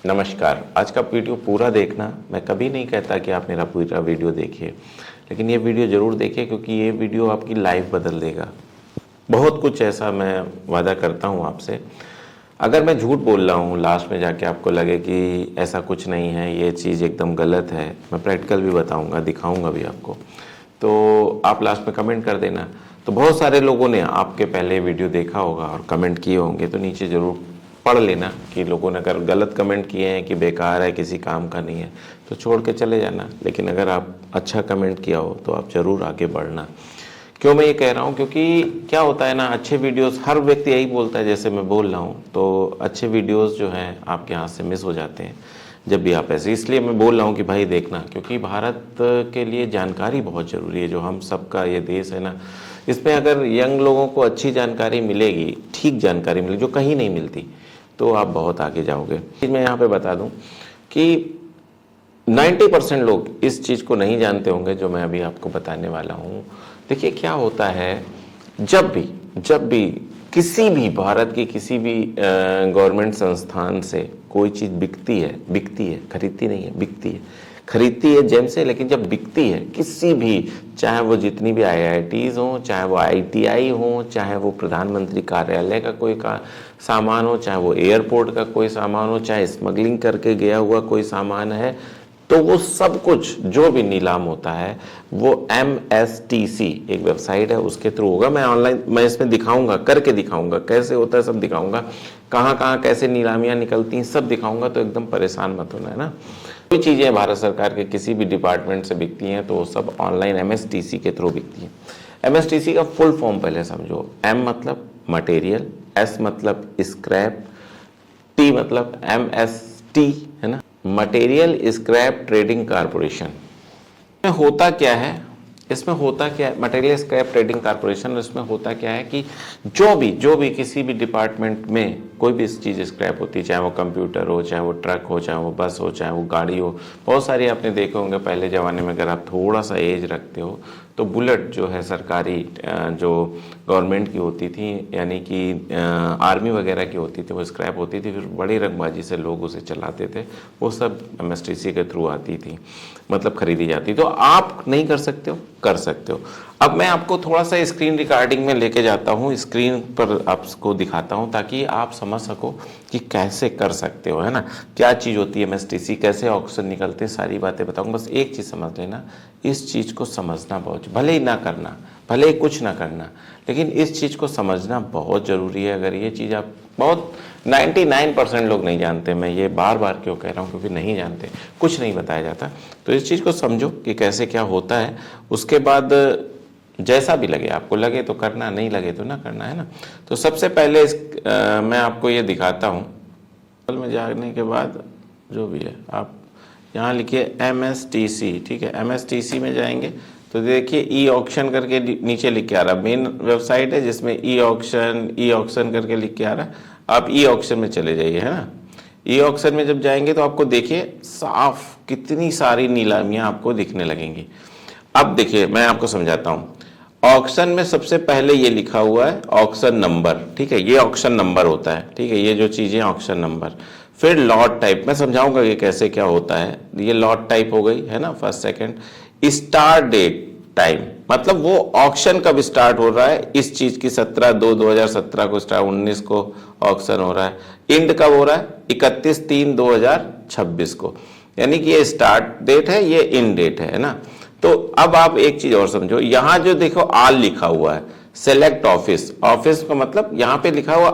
नमस्कार। आज का वीडियो पूरा देखना। मैं कभी नहीं कहता कि आप मेरा पूरा वीडियो देखिए, लेकिन ये वीडियो ज़रूर देखिए क्योंकि ये वीडियो आपकी लाइफ बदल देगा। बहुत कुछ ऐसा मैं वादा करता हूँ आपसे। अगर मैं झूठ बोल रहा हूँ लास्ट में जाके आपको लगे कि ऐसा कुछ नहीं है, ये चीज़ एकदम गलत है, मैं प्रैक्टिकल भी बताऊँगा, दिखाऊँगा भी आपको, तो आप लास्ट में कमेंट कर देना। तो बहुत सारे लोगों ने आपके पहले वीडियो देखा होगा और कमेंट किए होंगे, तो नीचे ज़रूर पढ़ लेना कि लोगों ने अगर गलत कमेंट किए हैं कि बेकार है, किसी काम का नहीं है, तो छोड़ के चले जाना। लेकिन अगर आप अच्छा कमेंट किया हो तो आप ज़रूर आगे बढ़ना। क्यों मैं ये कह रहा हूँ? क्योंकि क्या होता है ना, अच्छे वीडियोस हर व्यक्ति यही बोलता है जैसे मैं बोल रहा हूँ, तो अच्छे वीडियोस जो हैं आपके हाथ से मिस हो जाते हैं जब भी आप ऐसे। इसलिए मैं बोल रहा हूँ कि भाई देखना, क्योंकि भारत के लिए जानकारी बहुत ज़रूरी है। जो हम सबका ये देश है ना, इसमें अगर यंग लोगों को अच्छी जानकारी मिलेगी, ठीक जानकारी मिलेगी जो कहीं नहीं मिलती, तो आप बहुत आगे जाओगे। मैं यहाँ पे बता दूँ कि 90% लोग इस चीज़ को नहीं जानते होंगे जो मैं अभी आपको बताने वाला हूँ। देखिए क्या होता है, जब भी किसी भी भारत की किसी भी गवर्नमेंट संस्थान से कोई चीज़ बिकती है, खरीदती नहीं है, बिकती है, खरीदती है जेम से, लेकिन जब बिकती है किसी भी, चाहे वो जितनी भी IITs हों, चाहे वो ITI हों, चाहे वो प्रधानमंत्री कार्यालय का कोई सामान हो, चाहे वो एयरपोर्ट का कोई सामान हो, चाहे स्मगलिंग करके गया हुआ कोई सामान है, तो वो सब कुछ जो भी नीलाम होता है वो MSTC एक वेबसाइट है, उसके थ्रू होगा। मैं ऑनलाइन, मैं इसमें दिखाऊंगा, करके दिखाऊंगा कैसे होता है, सब दिखाऊंगा, कहाँ कहाँ कैसे नीलामियाँ निकलती हैं, सब दिखाऊंगा। तो एकदम परेशान मत होना, है ना। कोई चीज़ें भारत सरकार के किसी भी डिपार्टमेंट से बिकती हैं तो वो सब ऑनलाइन MSTC के थ्रू बिकती हैं। MSTC का फुल फॉर्म पहले समझो। M मतलब मटेरियल, S मतलब स्क्रैप, T मतलब MST, है ना, मटेरियल स्क्रैप ट्रेडिंग कारपोरेशन। इसमें होता क्या है, मटेरियल स्क्रैप ट्रेडिंग कारपोरेशन, इसमें होता क्या है कि जो भी किसी भी डिपार्टमेंट में कोई भी चीज़ स्क्रैप होती है, चाहे वो कंप्यूटर हो, चाहे वो ट्रक हो, चाहे वो बस हो, चाहे वो गाड़ी हो, बहुत सारी आपने देखे होंगे पहले ज़माने में। अगर आप थोड़ा सा एज रखते हो तो बुलेट जो है सरकारी, जो गवर्नमेंट की होती थी, यानी कि आर्मी वगैरह की होती थी, वो स्क्रैप होती थी, फिर बड़ी रंगबाजी से लोग उसे चलाते थे, वो सब MSTC के थ्रू आती थी, मतलब खरीदी जाती। तो आप नहीं कर सकते हो, कर सकते हो। अब मैं आपको थोड़ा सा स्क्रीन रिकॉर्डिंग में लेके जाता हूँ, स्क्रीन पर आपको दिखाता हूँ ताकि आप समझ सको कि कैसे कर सकते हो, है ना, क्या चीज़ होती है MSTC, कैसे ऑक्शन निकलते हैं, सारी बातें बताऊँगा। बस एक चीज़ समझ लेना, इस चीज़ को समझना बहुत, भले ही ना करना, भले ही कुछ ना करना, लेकिन इस चीज़ को समझना बहुत ज़रूरी है। अगर ये चीज़ आप, बहुत 99% लोग नहीं जानते, मैं ये बार बार क्यों कह रहा हूँ, क्योंकि नहीं जानते, कुछ नहीं बताया जाता। तो इस चीज़ को समझो कि कैसे क्या होता है, उसके बाद जैसा भी लगे, आपको लगे तो करना, नहीं लगे तो ना करना, है ना। तो सबसे पहले मैं आपको ये दिखाता हूँ। में जाने के बाद जो भी है, आप यहाँ लिखिए MSTC, ठीक है। MSTC में जाएंगे तो देखिए E-ऑक्शन करके नीचे लिख के आ रहा है, मेन वेबसाइट है जिसमें E-ऑक्शन करके लिख के आ रहा है। आप E-ऑक्शन में चले जाइए, है ना। E-ऑक्शन में जब जाएंगे तो आपको देखिए साफ कितनी सारी नीलामियाँ आपको दिखने लगेंगी। अब देखिए मैं आपको समझाता हूँ। ऑक्शन में सबसे पहले ये लिखा हुआ है ऑक्शन नंबर, ठीक है, ये ऑक्शन नंबर होता है, ठीक है, ये जो चीज़ें ऑक्शन नंबर। फिर लॉट टाइप, मैं समझाऊंगा कि कैसे क्या होता है। ये लॉट टाइप हो गई, है ना, first second. Start date time, मतलब वो ऑक्शन कब स्टार्ट हो रहा है, इस चीज की 17/2/2017 को स्टार्ट, 19 को ऑक्शन हो रहा है। इंड कब हो रहा है, 31/3/2026 को, यानी कि ये स्टार्ट डेट है, ये इंड डेट है ना। तो अब आप एक चीज और समझो, यहां जो देखो ऑल लिखा हुआ है, सेलेक्ट ऑफिस, ऑफिस का मतलब यहां पे लिखा हुआ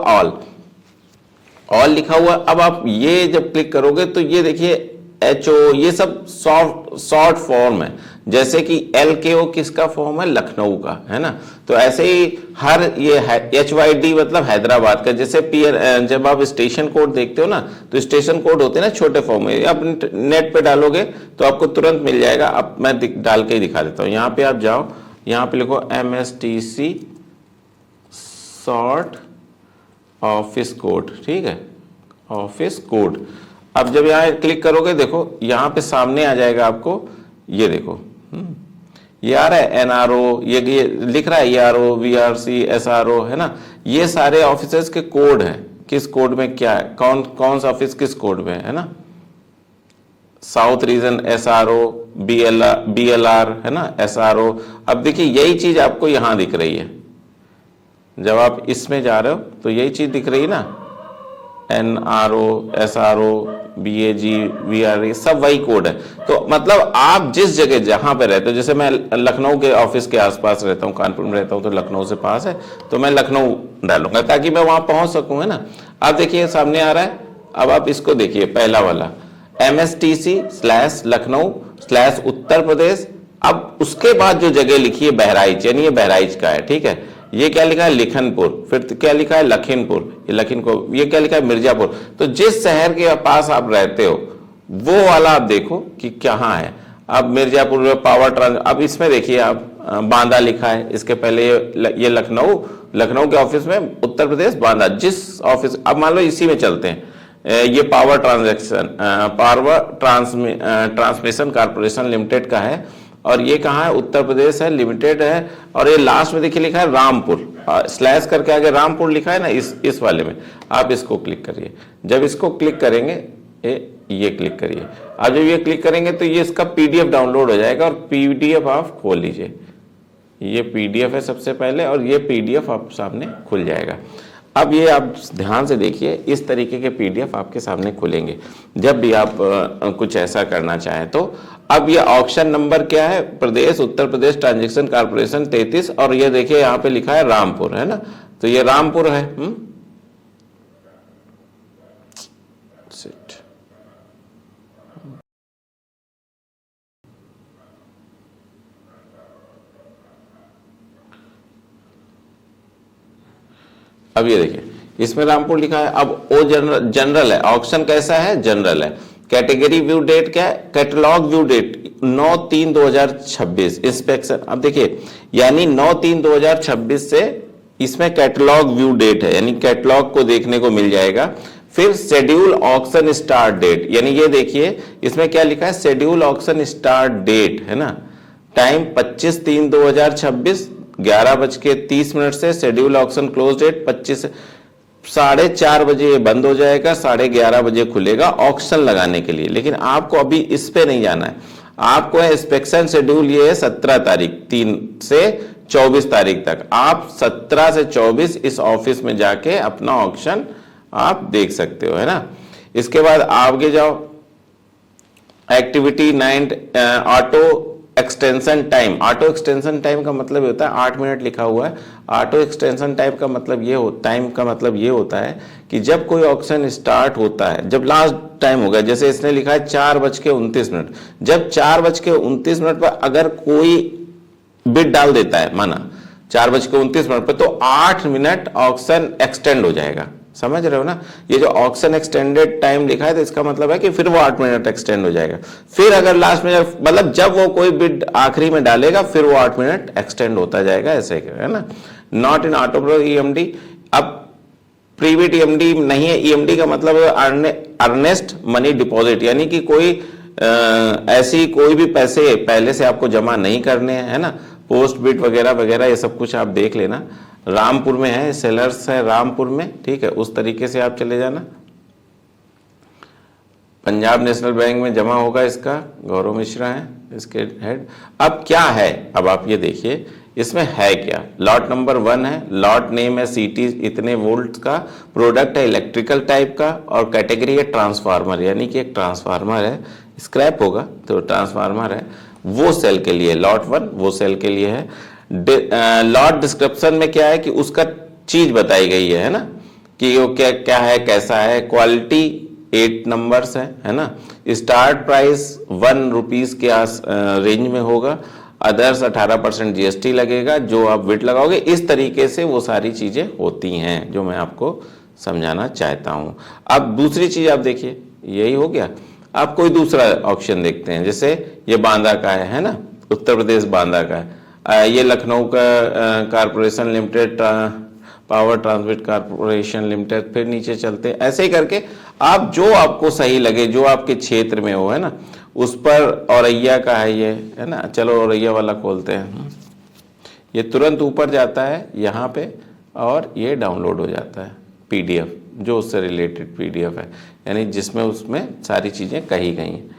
ऑल लिखा हुआ। अब आप ये जब क्लिक करोगे तो ये देखिए HO, ये सब शॉर्ट फॉर्म है, जैसे कि LKO किसका फॉर्म है, लखनऊ का, है ना। तो ऐसे ही हर ये HYD मतलब हैदराबाद का। जैसे जब आप स्टेशन कोड देखते हो ना, तो स्टेशन कोड होते हैं ना छोटे फॉर्म में, आप नेट पे डालोगे तो आपको तुरंत मिल जाएगा। अब मैं डाल के ही दिखा देता हूँ। यहाँ पे आप जाओ, यहाँ पे लिखो MSTC शॉर्ट ऑफिस कोड, ठीक है, ऑफिस कोड। अब जब यहाँ क्लिक करोगे, देखो यहाँ पे सामने आ जाएगा आपको, ये देखो, ये आ रहा है NRO, ये लिख रहा है ERO, VRC, SRO, है ना। ये सारे ऑफिसर्स के कोड हैं, किस कोड में क्या है, कौन सा ऑफिस किस कोड में है ना, साउथ रीजन SRO BLR है ना, SRO। अब देखिए यही चीज आपको यहां दिख रही है, जब आप इसमें जा रहे हो तो यही चीज दिख रही है ना, NRO SRO BAG VRE सब वही कोड है। तो मतलब आप जिस जगह जहां पे रहते हो, जैसे मैं लखनऊ के ऑफिस के आसपास रहता हूँ, कानपुर में रहता हूँ तो लखनऊ से पास है, तो मैं लखनऊ डालूंगा ताकि मैं वहां पहुंच सकूं, है ना। आप देखिए सामने आ रहा है, अब आप इसको देखिए पहला वाला MSTC/लखनऊ/उत्तर प्रदेश। अब उसके बाद जो जगह लिखी है बहराइच, यानी ये बहराइच का है, ठीक है। ये क्या लिखा है, लिखनपुर, फिर क्या लिखा है, लखीमपुर, ये लखीमपुर, ये क्या लिखा है, मिर्जापुर। तो जिस शहर के पास आप रहते हो वो वाला आप देखो कि कहाँ है। अब मिर्जापुर में पावर ट्रांस, अब इसमें देखिए आप बांदा लिखा है, इसके पहले ये लखनऊ के ऑफिस में उत्तर प्रदेश बांदा, जिस ऑफिस, अब मान लो इसी में चलते हैं, ये पावर ट्रांसमिशन कॉर्पोरेशन लिमिटेड का है, और ये कहाँ है, उत्तर प्रदेश है, लिमिटेड है। और ये लास्ट में देखिए लिखा है रामपुर, स्लैश करके आगे रामपुर लिखा है ना, इस वाले में आप इसको क्लिक करिए। जब इसको क्लिक करेंगे, ये क्लिक करिए। अब जब ये क्लिक करेंगे तो ये इसका PDF डाउनलोड हो जाएगा, और PDF आप खोल लीजिए। ये PDF है सबसे पहले, और ये PDF आप सामने खुल जाएगा। अब ये आप ध्यान से देखिए, इस तरीके के PDF आपके सामने खुलेंगे जब भी आप कुछ ऐसा करना चाहें तो। अब ये ऑक्शन नंबर क्या है, प्रदेश उत्तर प्रदेश ट्रांजैक्शन कॉर्पोरेशन 33, और ये देखिए यहाँ पे लिखा है रामपुर, है ना, तो ये रामपुर है। अब ये देखिए इसमें रामपुर लिखा है। अब ओ जनरल है, ऑक्शन कैसा है, जनरल है। कैटेगरी व्यू डेट क्या है, कैटलॉग व्यू डेट 9/3/2026 इंस्पेक्शन। अब देखिए यानी 9/3/2026 से इसमें कैटलॉग व्यू डेट है, यानी कैटलॉग को देखने को मिल जाएगा। फिर शेड्यूल ऑक्शन स्टार्ट डेट, यानी ये देखिए इसमें क्या लिखा है, शेड्यूल ऑक्शन स्टार्ट डेट, है ना, टाइम 25/3/2026 11:30 से। शेड्यूल ऑक्शन क्लोज डेट 25, 4:30 बजे ये बंद हो जाएगा, 11:30 बजे खुलेगा ऑक्शन लगाने के लिए। लेकिन आपको अभी इस पे नहीं जाना है, आपको इंस्पेक्शन शेड्यूल ये है 17 तारीख 3 से 24 तारीख तक। आप 17 से 24 इस ऑफिस में जाके अपना ऑक्शन आप देख सकते हो, है ना। इसके बाद आगे जाओ, activity 9 auto extension time. Auto extension time का मतलब ये होता है 8 मिनट लिखा हुआ है। ऑटो एक्सटेंशन टाइम का मतलब ये होता है कि जब कोई ऑक्शन स्टार्ट होता है, जब लास्ट टाइम होगा, जैसे इसने लिखा है 4:29, जब 4:29 पर अगर कोई बिड डाल देता है, माना 4:29 पर, तो 8 मिनट ऑक्शन एक्सटेंड हो जाएगा। समझ रहे हो ना, ये जो ऑक्शन एक्सटेंडेड टाइम लिखा है तो इसका मतलब है कि फिर वो 8 मिनट एक्सटेंड हो जाएगा। फिर अगर लास्ट में, मतलब जब वो कोई बिड आखिरी में डालेगा फिर वो 8 मिनट एक्सटेंड होता जाएगा, ऐसे है ना। Not in auto EMD। अब प्रीविट EMD नहीं है। EMD का मतलब अर्नेस्ट मनी डिपॉजिट, यानी कि कोई ऐसी कोई भी पैसे पहले से आपको जमा नहीं करने हैं, है ना। पोस्ट बिट वगैरह वगैरह ये सब कुछ आप देख लेना। रामपुर में है, सेलर्स है रामपुर में, ठीक है, उस तरीके से आप चले जाना। पंजाब नेशनल बैंक में जमा होगा इसका, गौरव मिश्रा है इसके हेड। अब क्या है, अब आप ये देखिए इसमें है क्या। लॉट नंबर 1 है, लॉट नेम है CT इतने वोल्ट का, प्रोडक्ट है इलेक्ट्रिकल टाइप का, और कैटेगरी है ट्रांसफार्मर, यानी कि एक ट्रांसफार्मर है, स्क्रैप होगा तो ट्रांसफार्मर है, वो सेल के लिए। लॉट 1 वो सेल के लिए है। लॉट डिस्क्रिप्शन में क्या है कि उसका चीज बताई गई है ना, कि वो क्या क्या है, कैसा है। क्वालिटी 8 नंबर्स है ना। स्टार्ट प्राइस 1 रुपीज के रेंज में होगा। अदर्स 18% GST लगेगा जो आप विट लगाओगे। इस तरीके से वो सारी चीजें होती हैं जो मैं आपको समझाना चाहता हूं। अब दूसरी चीज आप देखिए, यही हो गया। आप कोई दूसरा ऑप्शन देखते हैं, जैसे ये बांदा का है ना, उत्तर प्रदेश बांदा का है। ये लखनऊ का corporation limited, power transmit corporation limited. फिर नीचे चलते हैं, ऐसे ही करके आप जो आपको सही लगे, जो आपके क्षेत्र में हो, है ना, उस पर। औरैया का है ये, है ना, चलो औरैया वाला खोलते हैं। ये तुरंत ऊपर जाता है यहाँ पे और ये डाउनलोड हो जाता है PDF। जो उससे रिलेटेड PDF है, यानी जिसमें उसमें सारी चीज़ें कही गई हैं।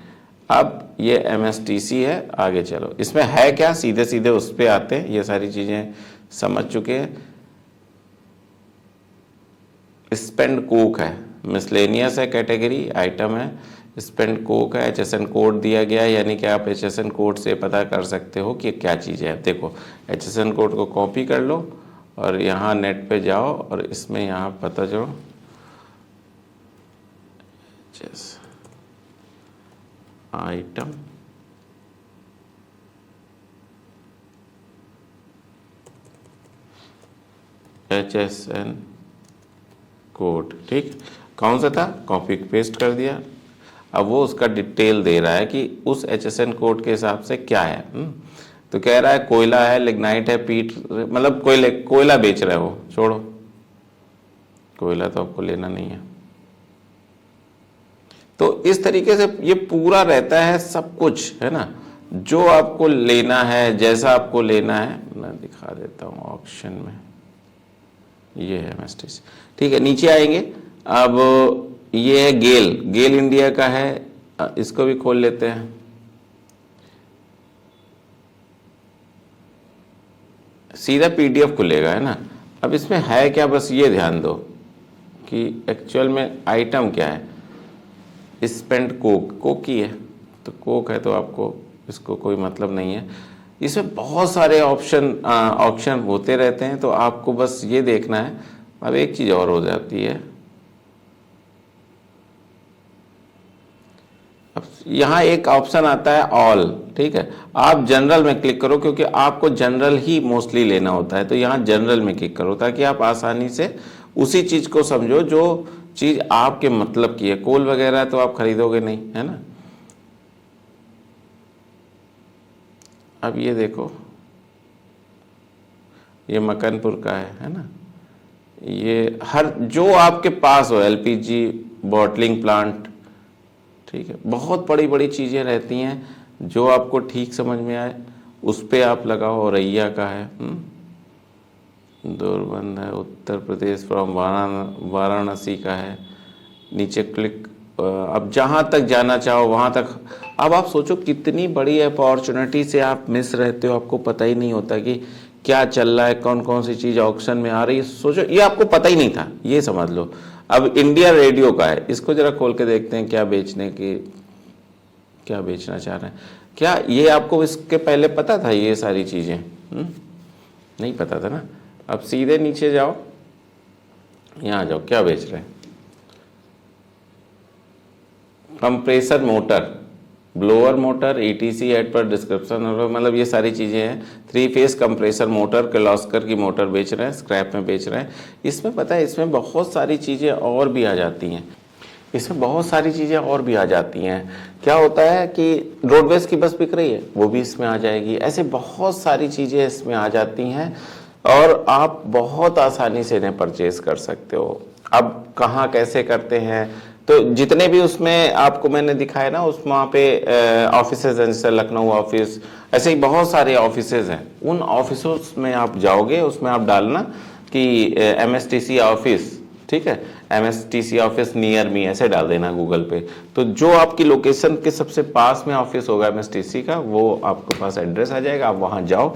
अब ये MSTC है, आगे चलो इसमें है क्या, सीधे सीधे उस पर आते हैं, ये सारी चीज़ें समझ चुके हैं। स्पेंड कोक है, मिसलेनियस है, कैटेगरी आइटम है, स्पेंड कोक है, HSN कोड दिया गया है, यानी कि आप HSN कोड से पता कर सकते हो कि क्या चीज़ है। देखो HSN कोड को कॉपी कर लो और यहाँ नेट पे जाओ और इसमें यहाँ पता जो आइटम HSN कोड, ठीक, कौन सा था, कॉपी पेस्ट कर दिया। अब वो उसका डिटेल दे रहा है कि उस HSN कोड के हिसाब से क्या है। तो कह रहा है कोयला है, लिग्नाइट है, पीट, मतलब कोयला बेच रहे हो, छोड़ो, कोयला तो आपको लेना नहीं है। तो इस तरीके से ये पूरा रहता है सब कुछ, है ना, जो आपको लेना है, जैसा आपको लेना है। मैं दिखा देता हूँ ऑप्शन में, ये है MSTC, ठीक है। नीचे आएंगे, अब ये है गेल इंडिया का है, इसको भी खोल लेते हैं। सीधा PDF खुलेगा, है ना। अब इसमें है क्या, बस ये ध्यान दो कि एक्चुअल में आइटम क्या है। स्पेंड कोक की है, तो कोक है तो आपको इसको कोई मतलब नहीं है। इसमें बहुत सारे ऑप्शन होते रहते हैं, तो आपको बस ये देखना है। अब एक चीज़ और हो जाती है, अब यहाँ एक ऑप्शन आता है ऑल, ठीक है। आप जनरल में क्लिक करो, क्योंकि आपको जनरल ही मोस्टली लेना होता है, तो यहाँ जनरल में क्लिक करो ताकि आप आसानी से उसी चीज़ को समझो जो चीज़ आपके मतलब की है। कोल वगैरह तो आप खरीदोगे नहीं, है ना। अब ये देखो, ये मकनपुर का है ना। ये हर जो आपके पास हो, LPG बॉटलिंग प्लांट, ठीक है, बहुत बड़ी बड़ी चीज़ें रहती हैं, जो आपको ठीक समझ में आए उस पे आप लगाओ। औरैया का है, दूरबंद है, उत्तर प्रदेश फ्रॉम वाराणसी का है। नीचे क्लिक, अब जहाँ तक जाना चाहो वहाँ तक। अब आप सोचो कितनी बड़ी अपॉर्चुनिटी से आप मिस रहते हो, आपको पता ही नहीं होता कि क्या चल रहा है, कौन कौन सी चीज़ ऑक्शन में आ रही है। सोचो, ये आपको पता ही नहीं था, ये समझ लो। अब इंडिया रेडियो का है, इसको जरा खोल के देखते हैं क्या बेचना चाह रहे हैं। क्या ये आपको इसके पहले पता था, ये सारी चीज़ें? नहीं पता था ना। अब सीधे नीचे जाओ, यहाँ जाओ, क्या बेच रहे हैं। Compressor motor, blower motor, ETC ad पर डिस्क्रिप्शन, मतलब ये सारी चीज़ें हैं। 3 फेस कंप्रेसर मोटर, किर्लोस्कर की मोटर बेच रहे हैं, स्क्रैप में बेच रहे हैं। इसमें पता है, इसमें बहुत सारी चीज़ें और भी आ जाती हैं। क्या होता है कि रोडवेज की बस बिक रही है, वो भी इसमें आ जाएगी। ऐसे बहुत सारी चीज़ें इसमें आ जाती हैं और आप बहुत आसानी से इन्हें परचेज कर सकते हो। अब कहाँ कैसे करते हैं, तो जितने भी उसमें आपको मैंने दिखाया ना, उस वहाँ पे ऑफिसेज हैं, जैसे लखनऊ ऑफिस, ऐसे ही बहुत सारे ऑफिसेज हैं। उन ऑफिसों में आप जाओगे, उसमें आप डालना कि MSTC ऑफिस, ठीक है, MSTC ऑफिस नियर मी, ऐसे डाल देना गूगल पे। तो जो आपकी लोकेशन के सबसे पास में ऑफिस होगा MSTC का, वो आपके पास एड्रेस आ जाएगा। आप वहाँ जाओ।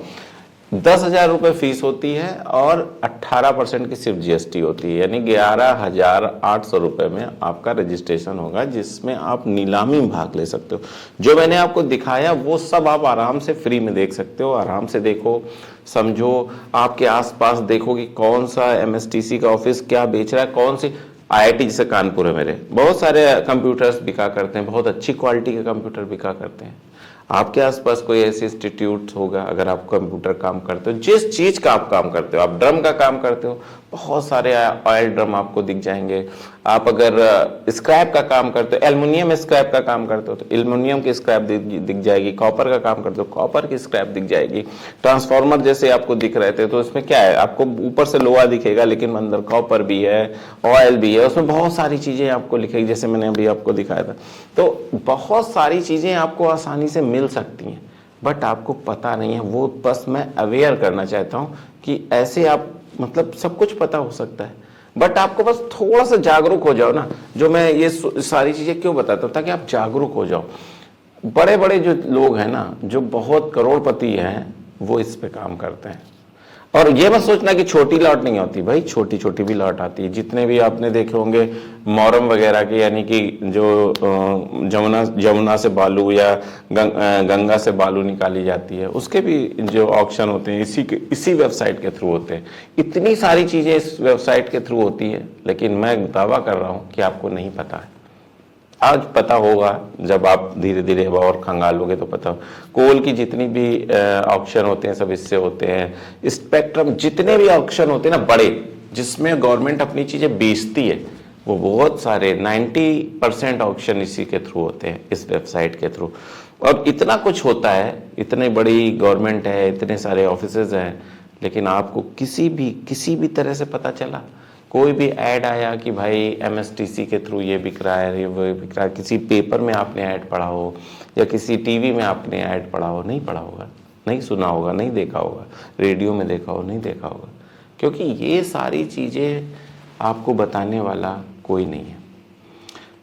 10,000 रुपये फीस होती है और 18% की सिर्फ GST होती है, यानी 11,800 रुपये में आपका रजिस्ट्रेशन होगा, जिसमें आप नीलामी में भाग ले सकते हो। जो मैंने आपको दिखाया वो सब आप आराम से फ्री में देख सकते हो। आराम से देखो, समझो, आपके आसपास देखो कि कौन सा MSTC का ऑफिस क्या बेच रहा है। कौन सी IIT, जैसे कानपुर है मेरे, बहुत सारे कंप्यूटर्स बिका करते हैं, बहुत अच्छी क्वालिटी के कंप्यूटर बिका करते हैं। आपके आसपास कोई ऐसे इंस्टीट्यूट होगा, अगर आप कंप्यूटर काम करते हो, जिस चीज़ का आप काम करते हो, आप ड्रम का काम करते हो, बहुत सारे ऑयल ड्रम आपको दिख जाएंगे। आप अगर स्क्रैप का काम करते हो, एल्युमिनियम स्क्रैप का काम करते हो, तो एल्युमिनियम की स्क्रैप दिख जाएगी। कॉपर का काम करते हो, कॉपर की स्क्रैप दिख जाएगी। ट्रांसफार्मर जैसे आपको दिख रहे थे, तो इसमें क्या है, आपको ऊपर से लोहा दिखेगा, लेकिन अंदर कॉपर भी है, ऑयल भी है, उसमें बहुत सारी चीज़ें आपको लिखेगी, जैसे मैंने अभी आपको दिखाया था। तो बहुत सारी चीज़ें आपको आसानी से मिल सकती हैं, बट आपको पता नहीं है। वो बस मैं अवेयर करना चाहता हूँ कि ऐसे आप, मतलब सब कुछ पता हो सकता है। बट आपको बस थोड़ा सा जागरूक हो जाओ ना। जो मैं ये सारी चीजें क्यों बताता हूँ, ताकि आप जागरूक हो जाओ। बड़े बड़े जो लोग हैं ना, जो बहुत करोड़पति हैं, वो इस पे काम करते हैं। और ये मत सोचना कि छोटी लॉट नहीं होती, भाई छोटी छोटी भी लॉट आती है। जितने भी आपने देखे होंगे मोहर्रम वगैरह के, यानी कि जो जमुना से बालू या गंगा से बालू निकाली जाती है, उसके भी जो ऑक्शन होते हैं इसी वेबसाइट के थ्रू होते हैं। इतनी सारी चीजें इस वेबसाइट के थ्रू होती है, लेकिन मैं दावा कर रहा हूं कि आपको नहीं पता है। आज पता होगा, जब आप धीरे धीरे और खंगालोगे तो पता। कोल की जितनी भी ऑक्शन होते हैं सब इससे होते हैं। स्पेक्ट्रम जितने भी ऑक्शन होते हैं ना बड़े, जिसमें गवर्नमेंट अपनी चीजें बेचती है, वो बहुत सारे 90% ऑक्शन इसी के थ्रू होते हैं, इस वेबसाइट के थ्रू। और इतना कुछ होता है, इतनी बड़ी गवर्नमेंट है, इतने सारे ऑफिसेज हैं, लेकिन आपको किसी भी तरह से पता चला? कोई भी ऐड आया कि भाई MSTC के थ्रू ये बिक रहा है, ये वो बिक रहा है, किसी पेपर में आपने ऐड पढ़ा हो या किसी टीवी में आपने ऐड पढ़ा हो? नहीं पढ़ा होगा, नहीं सुना होगा, नहीं देखा होगा, रेडियो में देखा हो, नहीं देखा होगा। क्योंकि ये सारी चीज़ें आपको बताने वाला कोई नहीं है।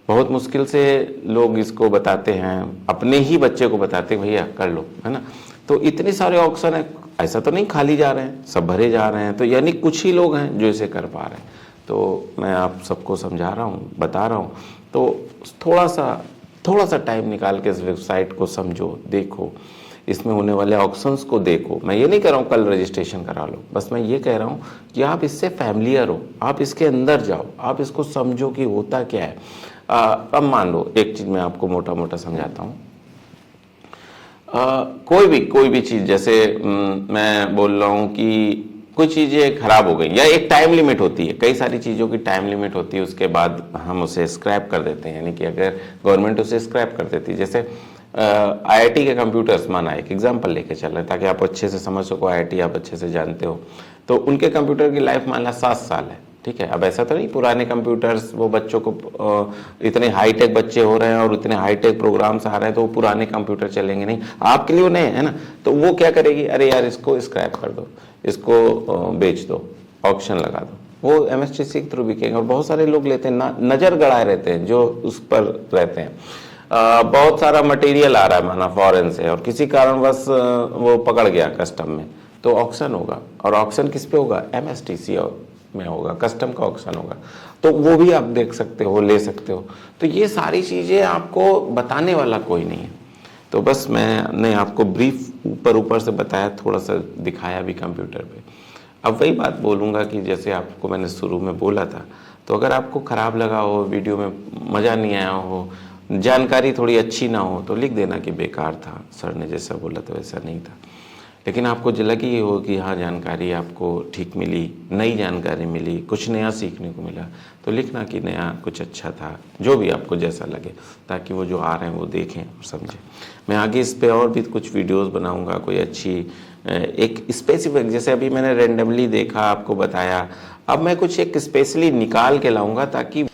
बहुत मुश्किल से लोग इसको बताते हैं, अपने ही बच्चे को बताते हैं, भैया कर लो, है ना। तो इतने सारे ऑप्शन है, ऐसा तो नहीं खाली जा रहे हैं, सब भरे जा रहे हैं। तो यानी कुछ ही लोग हैं जो इसे कर पा रहे हैं। तो मैं आप सबको समझा रहा हूँ, बता रहा हूँ। तो थोड़ा सा टाइम निकाल के इस वेबसाइट को समझो, देखो, इसमें होने वाले ऑप्शंस को देखो। मैं ये नहीं कह रहा हूँ कल रजिस्ट्रेशन करा लो, बस मैं ये कह रहा हूँ कि आप इससे फैमिलियर हो, आप इसके अंदर जाओ, आप इसको समझो कि होता क्या है। अब मान लो एक चीज़ मैं आपको मोटा मोटा समझाता हूँ। कोई भी चीज़, जैसे मैं बोल रहा हूँ कि कोई चीज़ें खराब हो गई, या एक टाइम लिमिट होती है, कई सारी चीज़ों की टाइम लिमिट होती है, उसके बाद हम उसे स्क्रैप कर देते हैं। यानी कि अगर गवर्नमेंट उसे स्क्रैप कर देती है, जैसे IIT के कंप्यूटर्स, माना एक एग्जांपल लेके चल रहे हैं ताकि आप अच्छे से समझ सको, IIT आप अच्छे से जानते हो, तो उनके कंप्यूटर की लाइफ मान ला 7 साल है, ठीक है। अब ऐसा तो नहीं पुराने कंप्यूटर्स वो बच्चों को इतने हाईटेक बच्चे हो रहे हैं और इतने हाईटेक प्रोग्राम्स आ रहे हैं तो वो पुराने कंप्यूटर चलेंगे नहीं, आपके लिए नए, है ना। तो वो क्या करेगी, अरे यार इसको स्क्रैप कर दो, इसको बेच दो, ऑक्शन लगा दो, वो MSTC के थ्रू बिकेंगे। और बहुत सारे लोग लेते हैं, नज़र गड़ाए रहते हैं जो उस पर रहते हैं। बहुत सारा मटेरियल आ रहा है माना फॉरेन से, और किसी कारणवश वो पकड़ गया कस्टम में, तो ऑक्शन होगा। और ऑक्शन किस पे होगा? MSTC में होगा, कस्टम का ऑक्शन होगा। तो वो भी आप देख सकते हो, ले सकते हो। तो ये सारी चीज़ें आपको बताने वाला कोई नहीं है। तो बस मैंने आपको ब्रीफ ऊपर से बताया, थोड़ा सा दिखाया भी कंप्यूटर पे। अब वही बात बोलूँगा कि जैसे आपको मैंने शुरू में बोला था, तो अगर आपको ख़राब लगा हो, वीडियो में मज़ा नहीं आया हो, जानकारी थोड़ी अच्छी ना हो, तो लिख देना कि बेकार था, सर ने जैसा बोला तो वैसा नहीं था। लेकिन आपको लगी हो कि हाँ जानकारी आपको ठीक मिली, नई जानकारी मिली, कुछ नया सीखने को मिला, तो लिखना कि नया कुछ अच्छा था, जो भी आपको जैसा लगे, ताकि वो जो आ रहे हैं वो देखें और समझें। मैं आगे इस पे और भी कुछ वीडियोस बनाऊंगा, कोई अच्छी एक स्पेसिफिक, जैसे अभी मैंने रेंडमली देखा, आपको बताया, अब मैं कुछ एक स्पेशली निकाल के लाऊंगा ताकि